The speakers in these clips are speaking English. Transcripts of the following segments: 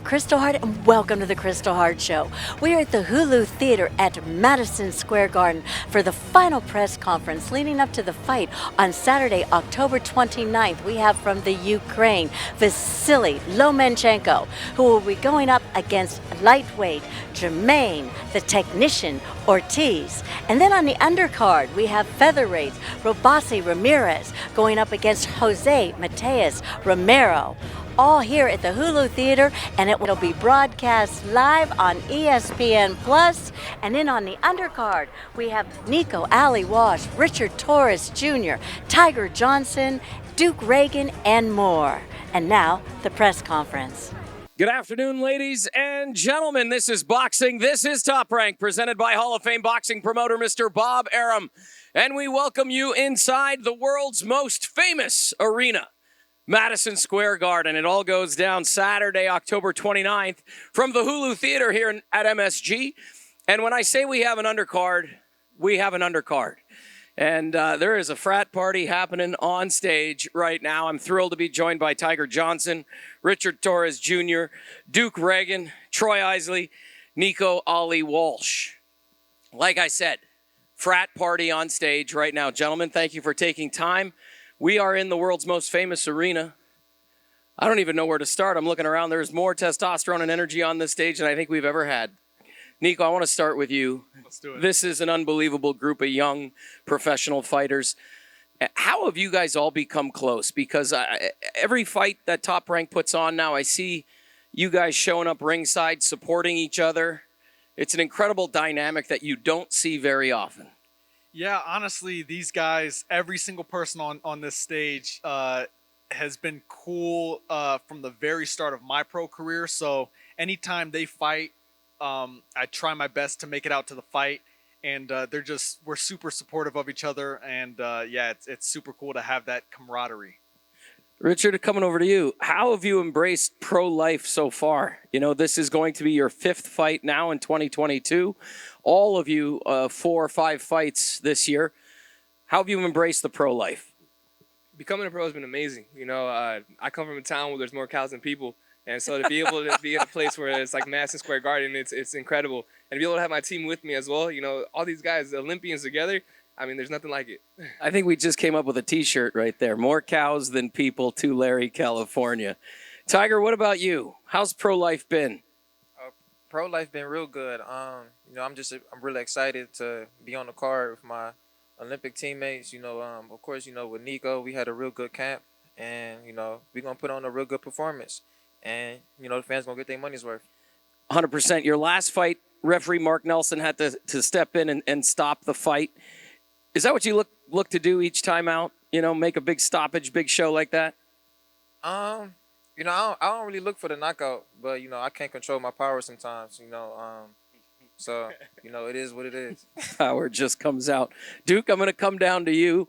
Kristal Hart, and welcome to the Kristal Hart Show. We are at the Hulu Theater at Madison Square Garden for the final press conference leading up to the fight on Saturday, October 29th. We have from the Ukraine, Vasily Lomachenko, who will be going up against lightweight Jermaine, the technician, Ortiz. And then on the undercard, we have featherweight Robasi Ramirez going up against Jose Mateus Romero. All here at the Hulu Theater, and it will be broadcast live on ESPN Plus. And then on the undercard, we have Nico Ali Walsh, Richard Torrez Jr., Tiger Johnson, Duke Ragan, and more. And now, the press conference. Good afternoon, ladies and gentlemen. This is Boxing. This is Top Rank, presented by Hall of Fame boxing promoter Mr. Bob Arum. And we welcome you inside the world's most famous arena, Madison Square Garden. It all goes down Saturday, October 29th from the Hulu Theater here at MSG. And when I say we have an undercard, we have an undercard. And there is a frat party happening on stage right now. I'm thrilled to be joined by Tiger Johnson, Richard Torrez Jr., Duke Ragan, Troy Isley, Nico Ali Walsh. Like I said, frat party on stage right now. Gentlemen, thank you for taking time. We are in the world's most famous arena. I don't even know where to start. I'm looking around. There's more testosterone and energy on this stage than I think we've ever had. Nico, I want to start with you. Let's do it. This is an unbelievable group of young professional fighters. How have you guys all become close? Because every fight that Top Rank puts on now, I see you guys showing up ringside, supporting each other. It's an incredible dynamic that you don't see very often. Yeah, honestly, these guys, every single person on this stage has been cool from the very start of my pro career. So anytime they fight, I try my best to make it out to the fight. And we're super supportive of each other. And yeah, it's super cool to have that camaraderie. Richard, coming over to you. How have you embraced pro-life so far? You know, this is going to be your fifth fight now in 2022. All of you, 4 or 5 fights this year. How have you embraced the pro-life? Becoming a pro has been amazing. You know, I come from a town where there's more cows than people. And so to be able to be in a place where it's like Madison Square Garden, it's incredible. And to be able to have my team with me as well, you know, all these guys, the Olympians together, I mean, there's nothing like it. I think we just came up with a T-shirt right there. More cows than people to Larry, California. Tiger, what about you? How's pro-life been? Pro-life been real good. You know, I'm really excited to be on the card with my Olympic teammates. You know, of course, you know, with Nico, we had a real good camp, and you know, we're gonna put on a real good performance, and you know, the fans gonna get their money's worth. 100%. Your last fight, referee Mark Nelson had to step in and stop the fight. Is that what you look to do each time out? You know, make a big stoppage, big show like that? You know, I don't really look for the knockout, but, you know, I can't control my power sometimes, you know. So, you know, it is what it is. Power just comes out. Duke, I'm going to come down to you.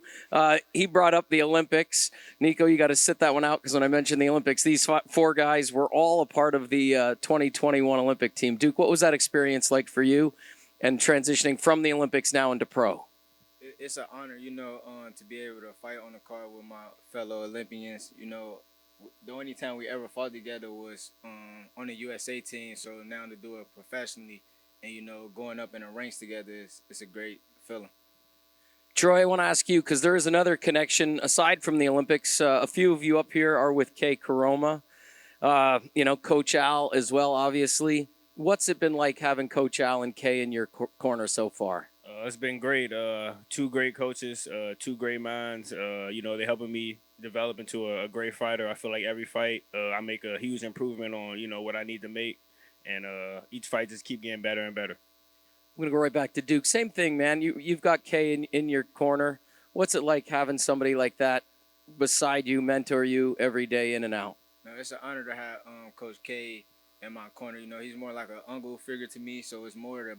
He brought up the Olympics. Nico, you got to sit that one out because when I mentioned the Olympics, these 4 guys were all a part of the 2021 Olympic team. Duke, what was that experience like for you and transitioning from the Olympics now into pro? It's an honor, you know, to be able to fight on the card with my fellow Olympians. You know, the only time we ever fought together was on the USA team. So now to do it professionally and, you know, going up in the ranks together, it's a great feeling. Troy, I want to ask you, because there is another connection aside from the Olympics. A few of you up here are with Kay Koroma, you know, Coach Al as well, obviously. What's it been like having Coach Al and Kay in your corner so far? It's been great. 2 great coaches, 2 great minds. You know, they're helping me develop into a great fighter. I feel like every fight I make a huge improvement on, you know, what I need to make. And each fight just keep getting better and better. I'm going to go right back to Duke. Same thing, man. You've got Kay in your corner. What's it like having somebody like that beside you, mentor you every day in and out? No, it's an honor to have Coach K in my corner. You know, he's more like an uncle figure to me, so it's more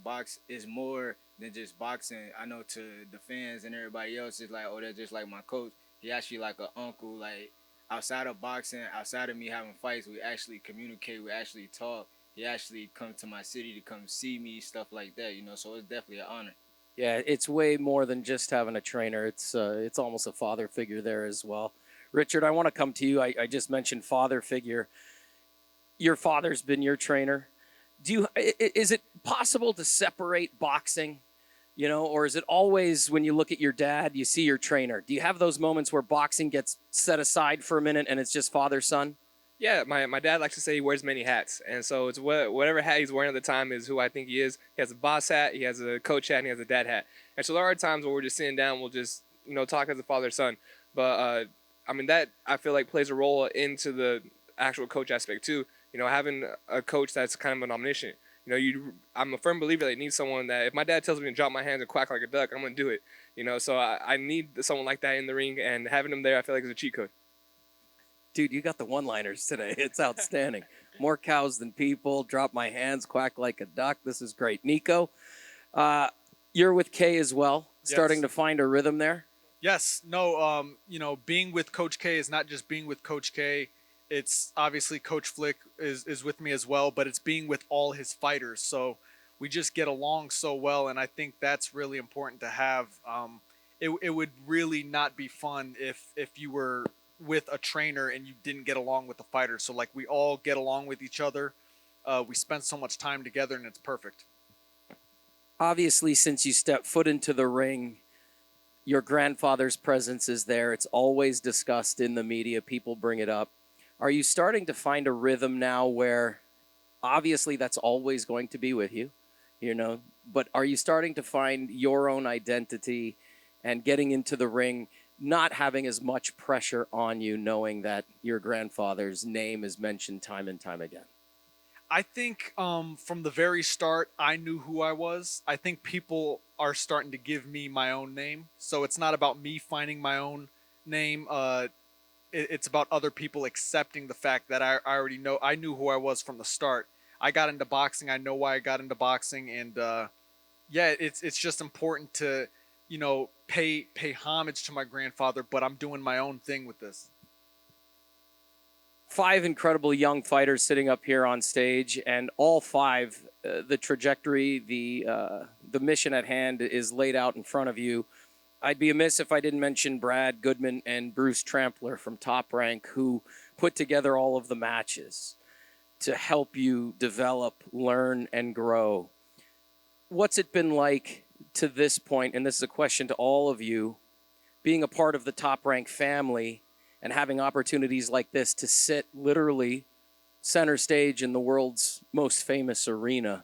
than just boxing. I know to the fans and everybody else, it's like, oh, that's just like my coach. He actually like an uncle. Like, outside of boxing, outside of me having fights, we actually communicate, we actually talk. He actually come to my city to come see me, stuff like that, you know, so it's definitely an honor. Yeah, it's way more than just having a trainer. It's almost a father figure there as well. Richard, I want to come to you. I just mentioned father figure. Your father's been your trainer. Is it possible to separate boxing, or is it always when you look at your dad, you see your trainer? Do you have those moments where boxing gets set aside for a minute and it's just father-son? Yeah, my dad likes to say he wears many hats, and so it's whatever hat he's wearing at the time is who I think he is. He has a boss hat, he has a coach hat, and he has a dad hat. And so there are times where we're just sitting down, we'll just talk as a father-son. But that I feel like plays a role into the actual coach aspect too. Having a coach that's kind of an omniscient. I'm a firm believer that you need someone that if my dad tells me to drop my hands and quack like a duck, I'm going to do it. So I need someone like that in the ring, and having him there, I feel like is a cheat code. Dude, you got the one-liners today. It's outstanding. More cows than people, drop my hands, quack like a duck. This is great. Nico, you're with K as well, starting to find a rhythm there? Yes. No, being with Coach K is not just being with Coach K. It's obviously Coach Flick is with me as well, but it's being with all his fighters. So we just get along so well, and I think that's really important to have. It would really not be fun if you were with a trainer and you didn't get along with the fighters. So we all get along with each other. We spend so much time together, and it's perfect. Obviously, since you stepped foot into the ring, your grandfather's presence is there. It's always discussed in the media. People bring it up. Are you starting to find a rhythm now where obviously that's always going to be with you, but are you starting to find your own identity and getting into the ring, not having as much pressure on you, knowing that your grandfather's name is mentioned time and time again? I think from the very start, I knew who I was. I think people are starting to give me my own name. So it's not about me finding my own name. It's about other people accepting the fact that I already know. I knew who I was from the start. I got into boxing. I know why I got into boxing. And it's just important to, pay homage to my grandfather, but I'm doing my own thing with this. 5 incredible young fighters sitting up here on stage, and all 5, the trajectory, the mission at hand is laid out in front of you. I'd be amiss if I didn't mention Brad Goodman and Bruce Trampler from Top Rank, who put together all of the matches to help you develop, learn, and grow. What's it been like to this point, and this is a question to all of you, being a part of the Top Rank family and having opportunities like this to sit literally center stage in the world's most famous arena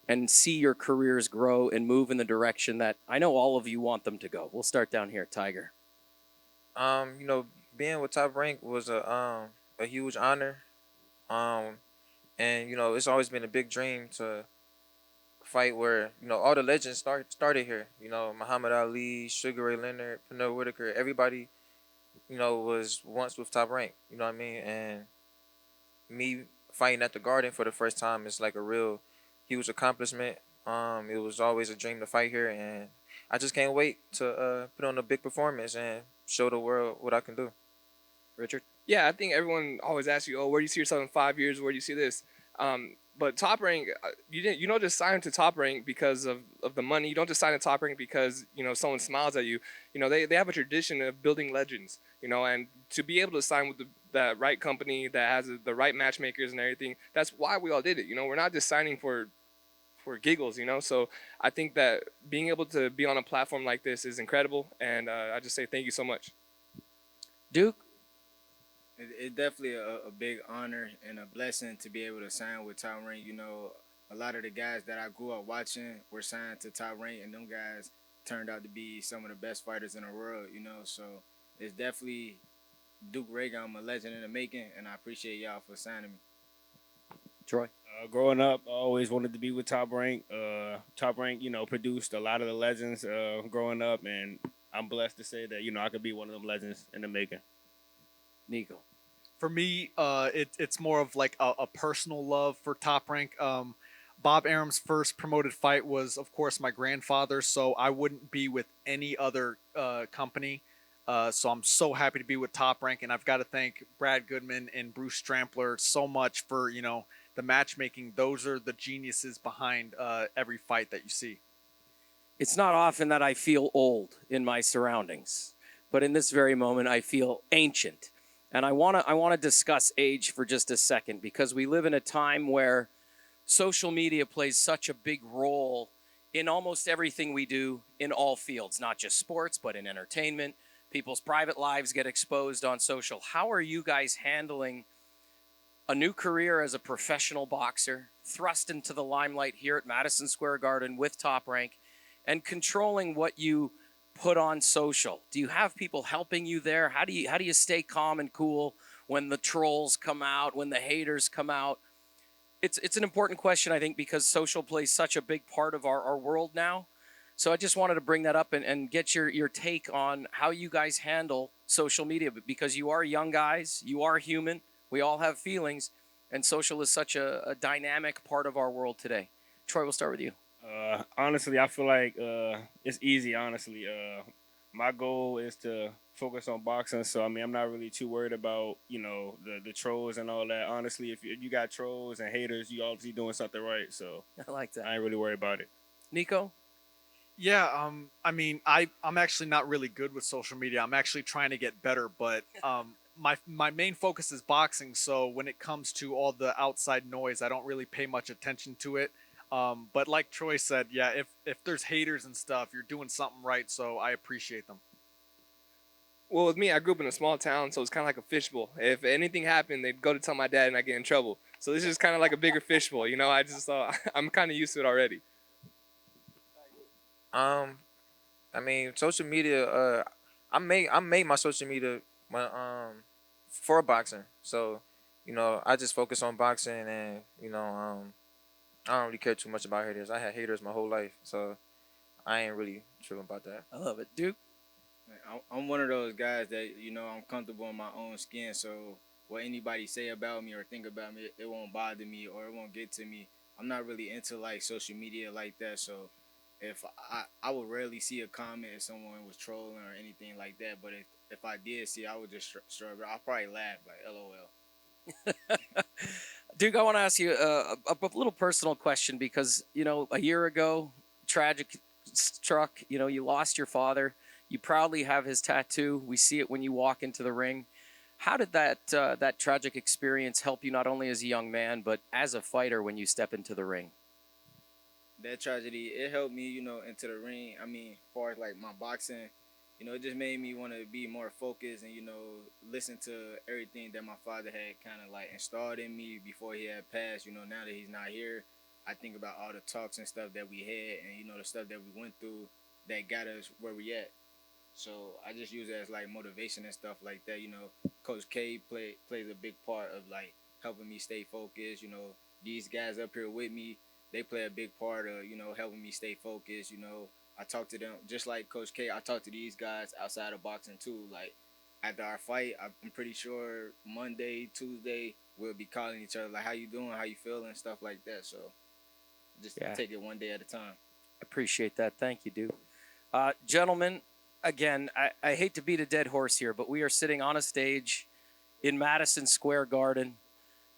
and see your careers grow and move in the direction that I know all of you want them to go? We'll start down here, Tiger. Being with Top Rank was a huge honor. And it's always been a big dream to fight where, all the legends started here. Muhammad Ali, Sugar Ray Leonard, Pernell Whitaker, everybody, was once with Top Rank. You know what I mean? And me fighting at the Garden for the first time is like a real huge accomplishment. It was always a dream to fight here, and I just can't wait to put on a big performance and show the world what I can do. Richard? Yeah, I think everyone always asks you, where do you see yourself in 5 years? Where do you see this? But Top Rank, you don't just sign to Top Rank because of the money. You don't just sign to Top Rank because, someone smiles at you. They have a tradition of building legends, and to be able to sign with that right company that has the right matchmakers and everything, that's why we all did it. We're not just signing for giggles, So I think that being able to be on a platform like this is incredible, and I just say thank you so much. Duke? It's definitely a big honor and a blessing to be able to sign with Top Rank. A lot of the guys that I grew up watching were signed to Top Rank, and them guys turned out to be some of the best fighters in the world, So it's definitely Duke Ragan. I'm a legend in the making, and I appreciate y'all for signing me. Troy? Growing up, I always wanted to be with Top Rank. Top Rank, produced a lot of the legends growing up, and I'm blessed to say that, I could be one of them legends in the making. Nico? For me, it's more of like a personal love for Top Rank. Bob Arum's first promoted fight was, of course, my grandfather, so I wouldn't be with any other company. So I'm so happy to be with Top Rank, and I've got to thank Brad Goodman and Bruce Trampler so much for, the matchmaking. Those are the geniuses behind every fight that you see. It's not often that I feel old in my surroundings, but in this very moment, I feel ancient. And I wanna discuss age for just a second because we live in a time where social media plays such a big role in almost everything we do in all fields, not just sports, but in entertainment. People's private lives get exposed on social. How are you guys handling a new career as a professional boxer, thrust into the limelight here at Madison Square Garden with Top Rank, and controlling what you put on social? Do you have people helping you there? How do you stay calm and cool when the trolls come out, when the haters come out? It's an important question, I think, because social plays such a big part of our world now. So I just wanted to bring that up and get your take on how you guys handle social media, because you are young guys, you are human, we all have feelings, and social is such a dynamic part of our world today. Troy, we'll start with you. Honestly, I feel like it's easy, honestly. My goal is to focus on boxing, so I mean, I'm not really too worried about, you know, the trolls and all that. Honestly, if you got trolls and haters, you obviously doing something right, so I like that. I ain't really worried about it. Nico? Yeah, I mean, I'm actually not really good with social media. I'm actually trying to get better, but my main focus is boxing. So when it comes to all the outside noise, I don't really pay much attention to it. But like Troy said, yeah, if there's haters and stuff, you're doing something right. So I appreciate them. Well, with me, I grew up in a small town, so it's kind of like a fishbowl. If anything happened, they'd go to tell my dad, and I get in trouble. So this is kind of like a bigger fishbowl, you know. I'm kind of used to it already. I mean, social media. I made my social media when, for boxing. So, you know, I just focus on boxing, and you know, I don't really care too much about haters. I had haters my whole life, so I ain't really tripping about that. I love it. Duke? I'm one of those guys that, you know, I'm comfortable in my own skin. So what anybody say about me or think about me, it won't bother me or it won't get to me. I'm not really into like social media like that. So if I would rarely see a comment if someone was trolling or anything like that. But if I did see, I would just shrug. I'll probably laugh like LOL. Duke, I want to ask you a little personal question because, you know, a year ago, tragic struck, you know, you lost your father. You proudly have his tattoo. We see it when you walk into the ring. How did that tragic experience help you not only as a young man, but as a fighter when you step into the ring? That tragedy, it helped me, you know, into the ring. I mean, as far as like my boxing, you know, it just made me want to be more focused and, you know, listen to everything that my father had kind of like installed in me before he had passed. You know, now that he's not here, I think about all the talks and stuff that we had and, you know, the stuff that we went through that got us where we at. So I just use it as like motivation and stuff like that. You know, Coach K plays a big part of like helping me stay focused. You know, these guys up here with me, they play a big part of, you know, helping me stay focused. You know, I talk to them just like Coach K. I talk to these guys outside of boxing too. Like after our fight, I'm pretty sure Monday, Tuesday, we'll be calling each other like, "How you doing? How you feeling?" Stuff like that. So just take it one day at a time. Appreciate that. Thank you, Duke. Gentlemen, again, I hate to beat a dead horse here, but we are sitting on a stage in Madison Square Garden,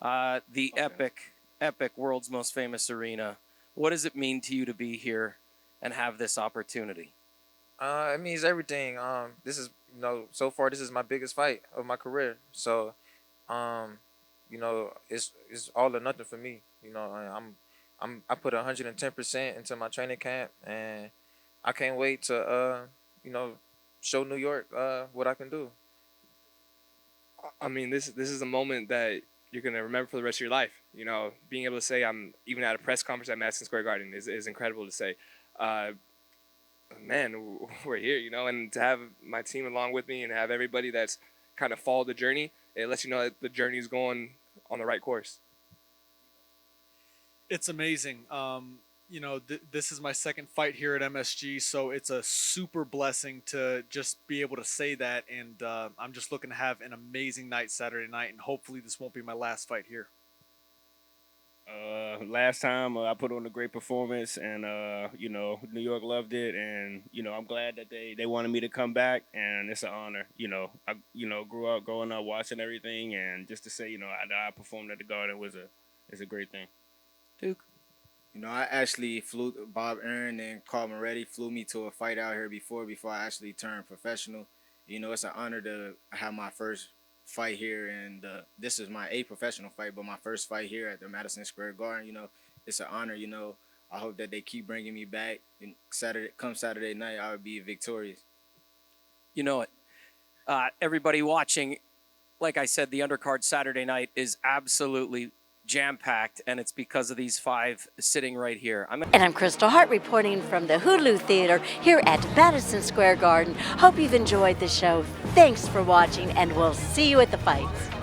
the epic world's most famous arena. What does it mean to you to be here and have this opportunity? It means everything. This is, you know, so far this is my biggest fight of my career. So, you know, it's all or nothing for me. You know, I put 110% into my training camp, and I can't wait to you know, show New York what I can do. I mean, this is a moment that you're gonna remember for the rest of your life. You know, being able to say I'm even at a press conference at Madison Square Garden is incredible to say. Man, we're here, you know, and to have my team along with me and have everybody that's kind of followed the journey, it lets you know that the journey is going on the right course. It's amazing. You know, this is my second fight here at MSG, so it's a super blessing to just be able to say that. And I'm just looking to have an amazing night Saturday night, and hopefully this won't be my last fight here. Last time I put on a great performance, and you know, New York loved it, and you know, I'm glad that they wanted me to come back, and it's an honor. You know, I growing up watching everything, and just to say, you know, I performed at the Garden is a great thing. Duke? You know, I actually Bob Aaron and Carl Moretti flew me to a fight out here before I actually turned professional. You know, it's an honor to have my first fight here, and this is my 8th professional fight, but my first fight here at the Madison Square Garden. You know, it's an honor. You know, I hope that they keep bringing me back. And come Saturday night, I would be victorious. You know it. Everybody watching, like I said, the undercard Saturday night is absolutely jam-packed, and it's because of these 5 sitting right here. And I'm Kristal Hart reporting from the Hulu Theater here at Madison Square Garden. Hope you've enjoyed the show. Thanks for watching, and we'll see you at the fights.